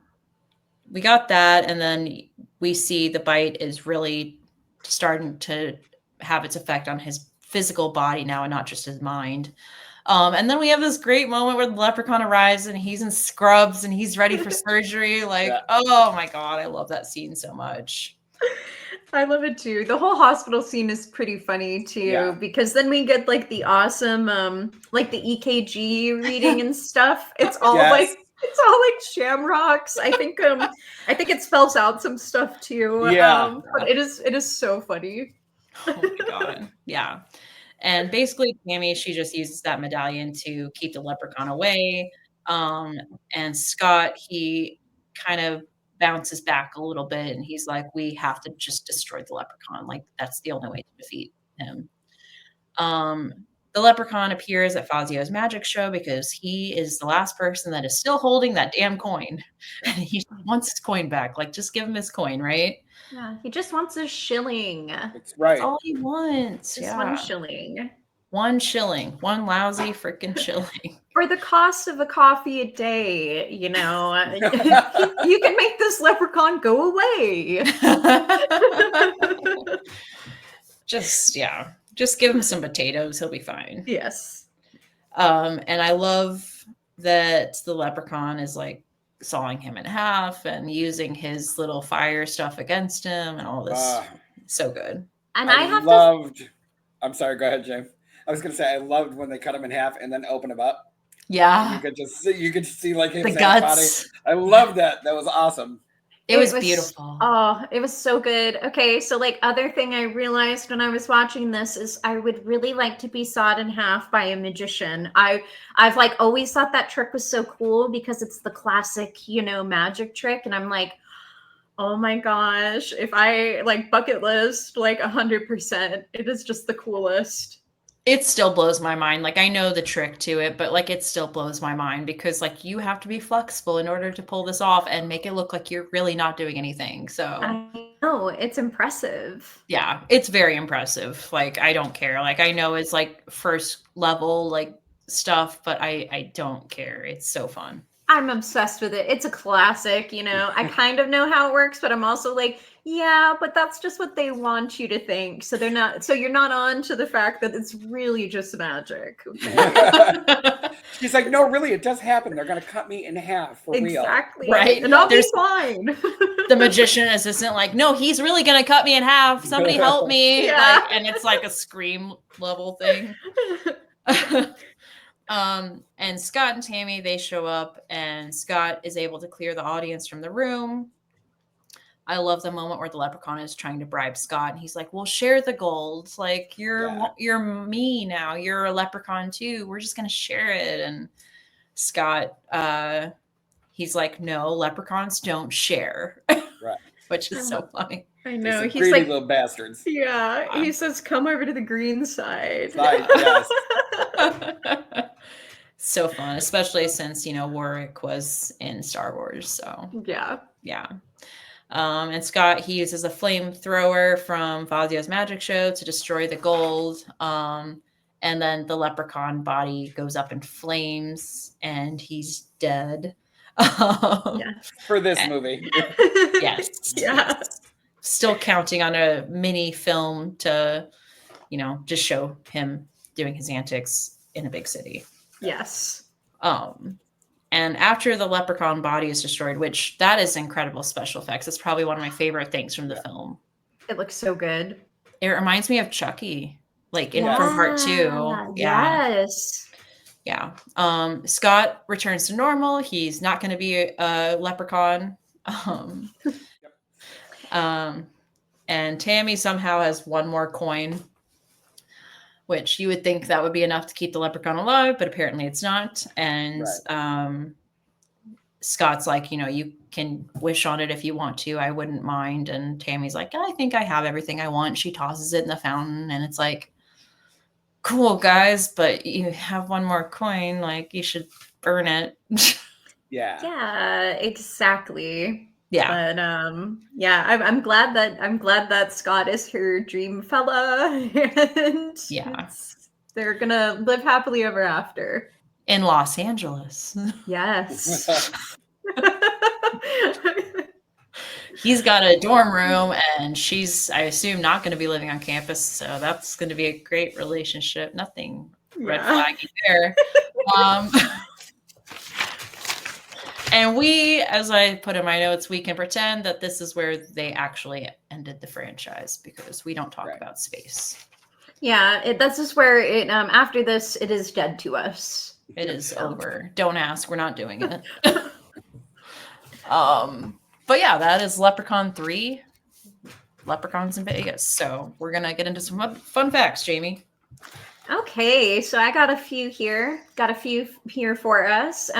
A: we got that, and then we see the bite is really starting to have its effect on his physical body now and not just his mind. And then we have this great moment where the leprechaun arrives and he's in scrubs and he's ready for surgery. Like,
C: Yeah.
A: oh my God, I love that scene so much.
B: I love it too. The whole hospital scene is pretty funny too,
C: Yeah.
B: because then we get like the awesome like the EKG reading and stuff. It's all
C: Yes.
B: like shamrocks. I think it spells out some stuff too.
C: Yeah.
B: But it is so funny.
A: Oh my God. Yeah. And basically, Tammy, she just uses that medallion to keep the leprechaun away. And Scott, he kind of bounces back a little bit and he's like, we have to just destroy the leprechaun. Like, that's the only way to defeat him. The leprechaun appears at Fazio's magic show because he is the last person that is still holding that damn coin. And he wants his coin back. Like, just give him his coin, right?
B: Yeah, he just wants a shilling.
C: That's right.
A: That's all he wants.
B: Just
A: Yeah.
B: 1 shilling.
A: 1 shilling. 1 lousy freaking shilling.
B: For the cost of a coffee a day, you know, you can make this leprechaun go away.
A: Just give him some potatoes. He'll be fine.
B: Yes.
A: And I love that the leprechaun is like sawing him in half and using his little fire stuff against him and all this. So good.
B: And
C: I
B: have
C: loved. I'm sorry. Go ahead, James. I was gonna say I loved when they cut him in half and then open him up.
A: Yeah.
C: You could see like his
A: The
C: body.
A: guts.
C: I love that. That was awesome.
A: It was beautiful.
B: Oh, it was so good. Okay, so like other thing I realized when I was watching this is I would really like to be sawed in half by a magician. I've like always thought that trick was so cool because it's the classic, you know, magic trick, and I'm like, oh my gosh, if I like bucket list like 100%, it is just the coolest.
A: It still blows my mind. Like, I know the trick to it, but like it still blows my mind because like you have to be flexible in order to pull this off and make it look like you're really not doing anything. So
B: I know, it's impressive.
A: yeah, it's very impressive. Like, I don't care. Like, I know it's like first level like stuff, but I don't care. It's so fun.
B: I'm obsessed with it. It's a classic, you know. I kind of know how it works, but I'm also like, yeah, but that's just what they want you to think. So you're not on to the fact that it's really just magic. Okay?
C: He's like, no, really, it does happen. They're gonna cut me in half for real.
B: Exactly.
A: Right.
B: And I'll be
A: There's-
B: fine.
A: The magician assistant, like, no, he's really gonna cut me in half. Somebody help me.
B: Yeah.
A: Like, and it's like a Scream level thing. And Scott and Tammy, they show up and Scott is able to clear the audience from the room. I love the moment where the leprechaun is trying to bribe Scott and he's like, "We'll share the gold. Like, you're me now. You're a leprechaun too. We're just going to share it." And Scott, he's like, "No, leprechauns don't share."
C: Right.
A: Which is so funny.
B: I know.
C: These
B: He's
C: greedy
B: like,
C: little bastards.
B: yeah, he says, come over to the green side.
C: Side, yes.
A: So fun, especially since, you know, Warwick was in Star Wars. So
B: Yeah.
A: yeah. And Scott, he uses a flamethrower from Fazio's magic show to destroy the gold. And then the leprechaun body goes up in flames and he's dead.
B: Yeah.
C: For this movie.
A: Yes.
B: Yeah.
A: Yes. Still counting on a mini film to, just show him doing his antics in a big city.
B: Yes.
A: And after the leprechaun body is destroyed, which that is incredible special effects. It's probably one of my favorite things from the film.
B: It looks so good.
A: It reminds me of Chucky, like from part 2. Yeah.
B: Yes.
A: Yeah. Scott returns to normal. He's not going to be a leprechaun. And Tammy somehow has one more coin, which you would think that would be enough to keep the leprechaun alive, but apparently it's not. And Scott's like, you can wish on it if you want to. I wouldn't mind. And Tammy's like, I think I have everything I want. She tosses it in the fountain, and it's like, cool, guys, but you have one more coin. Like, you should burn it.
B: Yeah, exactly.
A: Yeah.
B: But I'm glad that Scott is her dream fella, and they're gonna live happily ever after
A: in Los Angeles.
B: Yes.
A: He's got a dorm room, and she's, I assume, not going to be living on campus, so that's going to be a great relationship. Nothing red flaggy there. And we, as I put in my notes, we can pretend that this is where they actually ended the franchise, because we don't talk about space.
B: Yeah, this is where it. After this, it is dead to us.
A: It is over. Don't ask. We're not doing it. But yeah, that is Leprechaun 3. Leprechauns in Vegas. So we're gonna get into some fun facts, Jamie.
B: Okay, so I got a few here. Got a few here for us.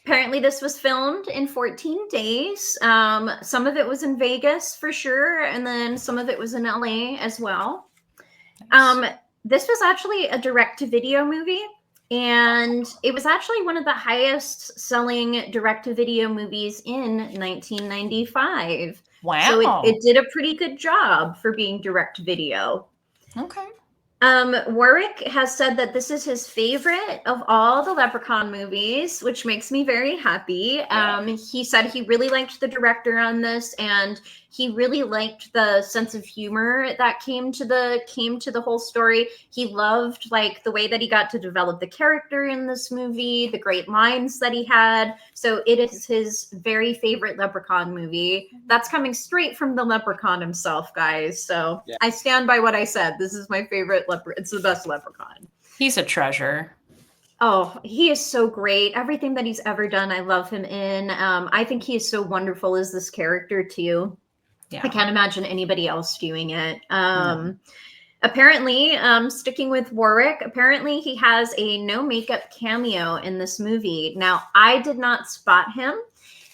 B: Apparently, this was filmed in 14 days. Some of it was in Vegas for sure, and then some of it was in LA as well. Nice. This was actually a direct-to-video movie, and it was actually one of the highest-selling direct-to-video movies in 1995.
A: Wow!
B: So it did a pretty good job for being direct-to-video.
A: Okay.
B: Warwick has said that this is his favorite of all the Leprechaun movies, which makes me very happy. He said he really liked the director on this, and he really liked the sense of humor that came to the whole story. He loved like the way that he got to develop the character in this movie, the great lines that he had. So it is his very favorite Leprechaun movie. That's coming straight from the Leprechaun himself, guys. So I stand by what I said. This is my favorite It's the best Leprechaun.
A: He's a treasure.
B: Oh, he is so great. Everything that he's ever done, I love him in. I think he is so wonderful as this character too. Yeah. I can't imagine anybody else doing it. Apparently, sticking with Warwick, apparently he has a no makeup cameo in this movie. Now, I did not spot him.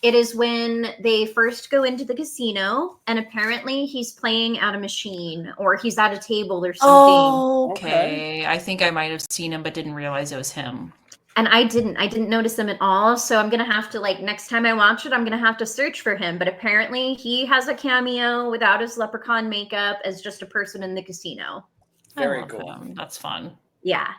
B: It is when they first go into the casino, and apparently he's playing at a machine, or he's at a table or something.
A: Oh, okay. I think I might have seen him, but didn't realize it was him.
B: And I didn't notice him at all. So I'm going to have to, next time I watch it, I'm going to have to search for him. But apparently he has a cameo without his leprechaun makeup as just a person in the casino.
C: Very cool.
A: Him. That's fun.
B: Yeah.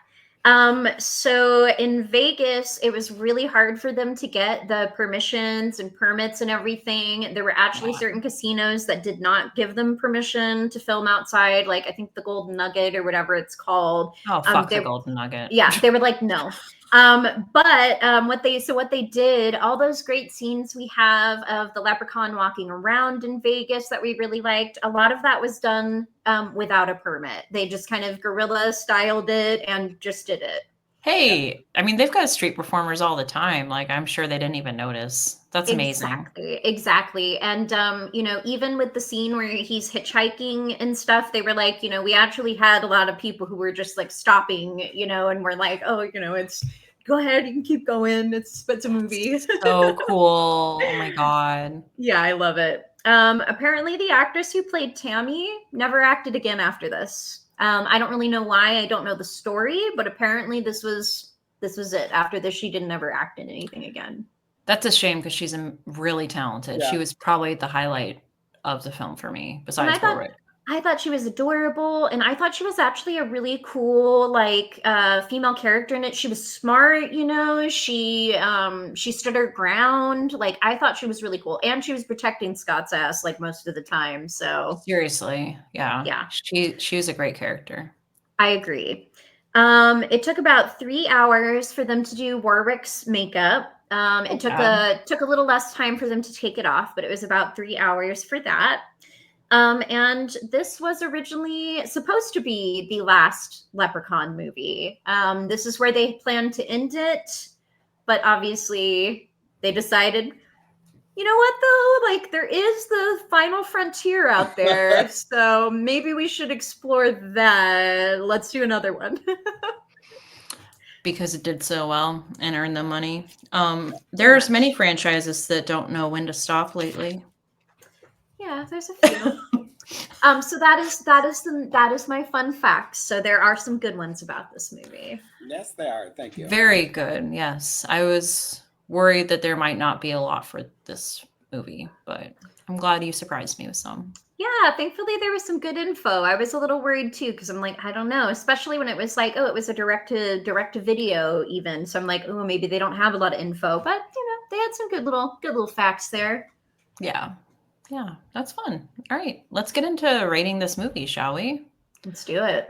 B: So in Vegas, it was really hard for them to get the permissions and permits and everything. There were actually certain casinos that did not give them permission to film outside. Like I think the Golden Nugget or whatever it's called.
A: Oh, fuck the Golden Nugget.
B: Yeah. They were like, no. What they did, all those great scenes we have of the leprechaun walking around in Vegas that we really liked, a lot of that was done without a permit. They just kind of guerrilla styled it and just did it.
A: Hey, I mean, they've got street performers all the time. Like, I'm sure they didn't even notice. That's amazing.
B: Exactly. And, even with the scene where he's hitchhiking and stuff, they were like, we actually had a lot of people who were just like stopping, and we're like, oh, it's go ahead, you can keep going. It's a movie.
A: So cool. Oh my God.
B: Yeah, I love it. Apparently the actress who played Tammy never acted again after this. I don't really know why. I don't know the story, but apparently this was it. After this, she didn't ever act in anything again.
A: That's a shame because she's really talented. Yeah. She was probably the highlight of the film for me, besides Warwick.
B: I thought she was adorable, and I thought she was actually a really cool, like, female character in it. She was smart, you know. She stood her ground. Like, I thought she was really cool, and she was protecting Scott's ass like most of the time. So
A: Seriously, yeah.
B: yeah,
A: She was a great character.
B: I agree. It took about 3 hours for them to do Warwick's makeup. It took a little less time for them to take it off, but it was about 3 hours for that. And this was originally supposed to be the last Leprechaun movie. This is where they planned to end it, but obviously they decided, you know what though? Like, there is the final frontier out there, so maybe we should explore that. Let's do another one.
A: Because it did so well and earned them money. There's many franchises that don't know when to stop lately.
B: Yeah, there's a few. So that is my fun fact. So there are some good ones about this movie.
C: Yes, they are. Thank you.
A: Very good. Yes. I was worried that there might not be a lot for this movie, but I'm glad you surprised me with some.
B: Yeah, thankfully there was some good info. I was a little worried too because I'm like, I don't know, especially when it was like, oh, it was a direct to video even. So I'm like, oh, maybe they don't have a lot of info, but you know, they had some good little facts there.
A: Yeah. Yeah, that's fun. All right, let's get into rating this movie, shall we?
B: Let's do it.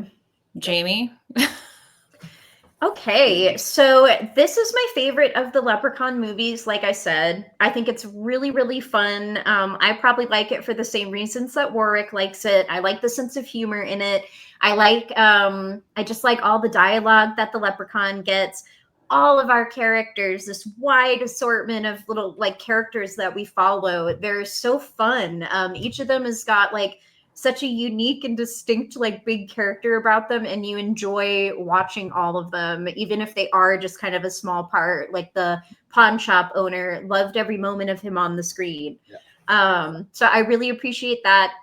A: Jamie?
B: Okay, so this is my favorite of the Leprechaun movies. Like I said, I think it's really, really fun. I probably like it for the same reasons that Warwick likes it. I like the sense of humor in it. I just like all the dialogue that the Leprechaun gets. All of our characters, this wide assortment of little like characters that we follow, they're so fun. Each of them has got like such a unique and distinct like big character about them, and you enjoy watching all of them even if they are just kind of a small part. Like the pawn shop owner, loved every moment of him on the screen. So I really appreciate that.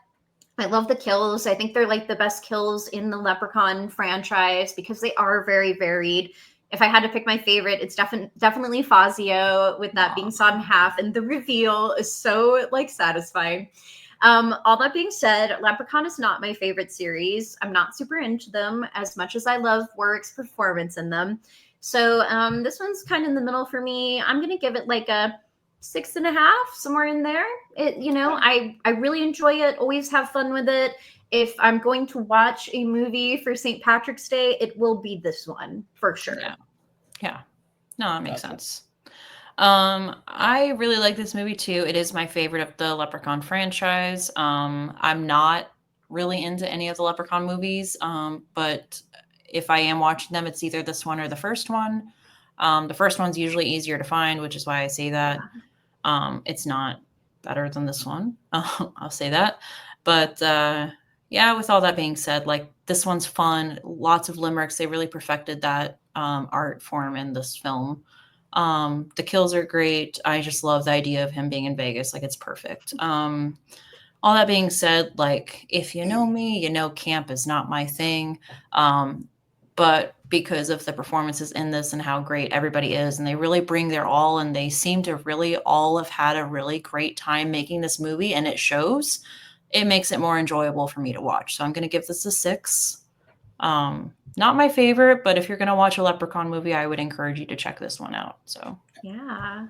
B: I love the kills. I think they're like the best kills in the Leprechaun franchise because they are very varied. If I had to pick my favorite, it's definitely Fazio, with that being sawed in half, and the reveal is so like satisfying. All that being said, Leprechaun is not my favorite series. I'm not super into them as much as I love Warwick's performance in them. So this one's kind of in the middle for me. I'm gonna give it like a 6.5, somewhere in there. I really enjoy it. Always have fun with it. If I'm going to watch a movie for St. Patrick's Day, it will be this one for sure.
A: Yeah. No, that makes sense. I really like this movie too. It is my favorite of the Leprechaun franchise. I'm not really into any of the Leprechaun movies, but if I am watching them, it's either this one or the first one. The first one's usually easier to find, which is why I say that. It's not better than this one. I'll say that. But yeah, with all that being said, like this one's fun. Lots of limericks. They really perfected that art form in this film. The kills are great. I just love the idea of him being in Vegas. Like it's perfect. All that being said, like if you know me, you know camp is not my thing. But because of the performances in this and how great everybody is, and they really bring their all, and they seem to really all have had a really great time making this movie, and it shows, it makes it more enjoyable for me to watch. So I'm going to give this a 6. Not my favorite, but if you're going to watch a Leprechaun movie, I would encourage you to check this one out. So
B: yeah.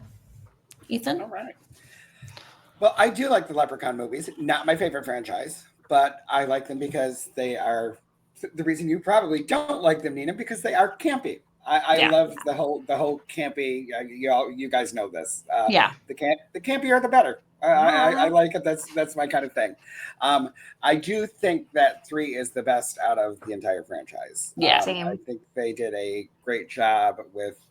A: Ethan?
C: All right. Well, I do like the Leprechaun movies. Not my favorite franchise, but I like them because they are the reason you probably don't like them, Nina, because they are campy. I love the whole campy. You guys know this. The campier the better. I like it. That's my kind of thing. I do think that 3 is the best out of the entire franchise.
B: Same.
C: I think they did a great job with,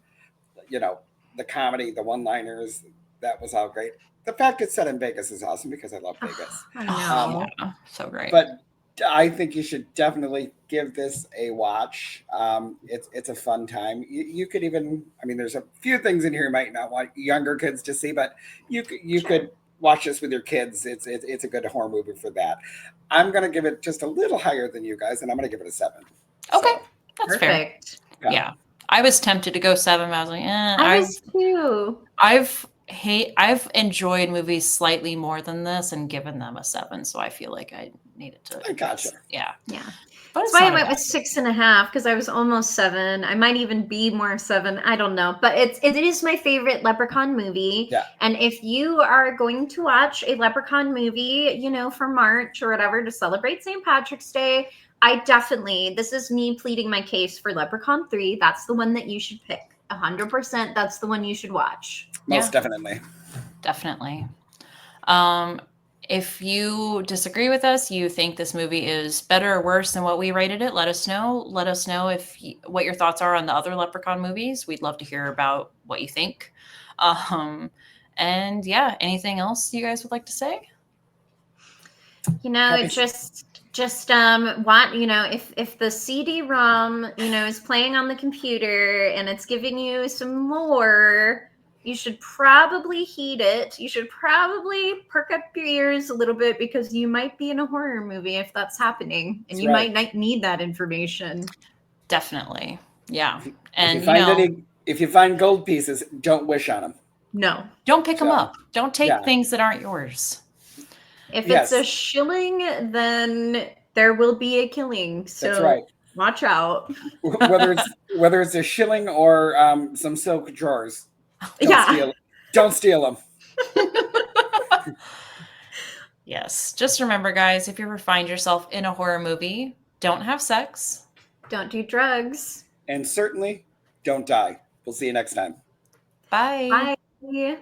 C: the comedy, the one-liners. That was all great. The fact it's set in Vegas is awesome because I love Vegas.
B: I know.
A: So great.
C: But I think you should definitely give this a watch. It's a fun time. You could even, there's a few things in here you might not want younger kids to see, but you could watch this with your kids. It's a good horror movie for that. I'm going to give it just a little higher than you guys, and I'm going to give it a 7.
A: Okay, that's
B: perfect.
A: Fair. Yeah. I was tempted to go 7. But I was like,
B: I was too.
A: I've enjoyed movies slightly more than this and given them a 7, so I feel like I needed to.
C: I gotcha.
A: Yeah.
B: Yeah.
A: But
B: That's
A: it's
B: why I
A: not a
B: went
A: bad
B: with 6.5 because I was almost 7. I might even be more 7. I don't know, but it is my favorite Leprechaun movie.
C: Yeah.
B: And if you are going to watch a Leprechaun movie, for March or whatever to celebrate St. Patrick's Day, this is me pleading my case for Leprechaun 3. That's the one that you should pick. 100%. That's the one you should watch.
C: Most definitely.
A: Definitely. If you disagree with us, you think this movie is better or worse than what we rated it, let us know. Let us know what your thoughts are on the other Leprechaun movies. We'd love to hear about what you think. And yeah, anything else you guys would like to say?
C: Happy-
B: Just want if the CD-ROM is playing on the computer and it's giving you some more, you should probably heed it. You should probably perk up your ears a little bit because you might be in a horror movie if that's happening, and
C: That's
B: you
C: right.
B: might not need that information.
A: Definitely. Yeah.
C: If
A: And
C: you find if you find gold pieces, don't wish on them.
B: No.
A: don't pick them
C: So,
A: up. Don't take
C: yeah.
A: things that aren't yours.
B: If
C: Yes.
B: it's a shilling, then there will be a killing. So
C: That's right.
B: watch out.
C: Whether it's a shilling or some silk drawers.
B: Yeah.
C: Don't steal them.
A: Yes. Just remember, guys, if you ever find yourself in a horror movie, don't have sex.
B: Don't do drugs.
C: And certainly don't die. We'll see you next time.
A: Bye.
B: Bye.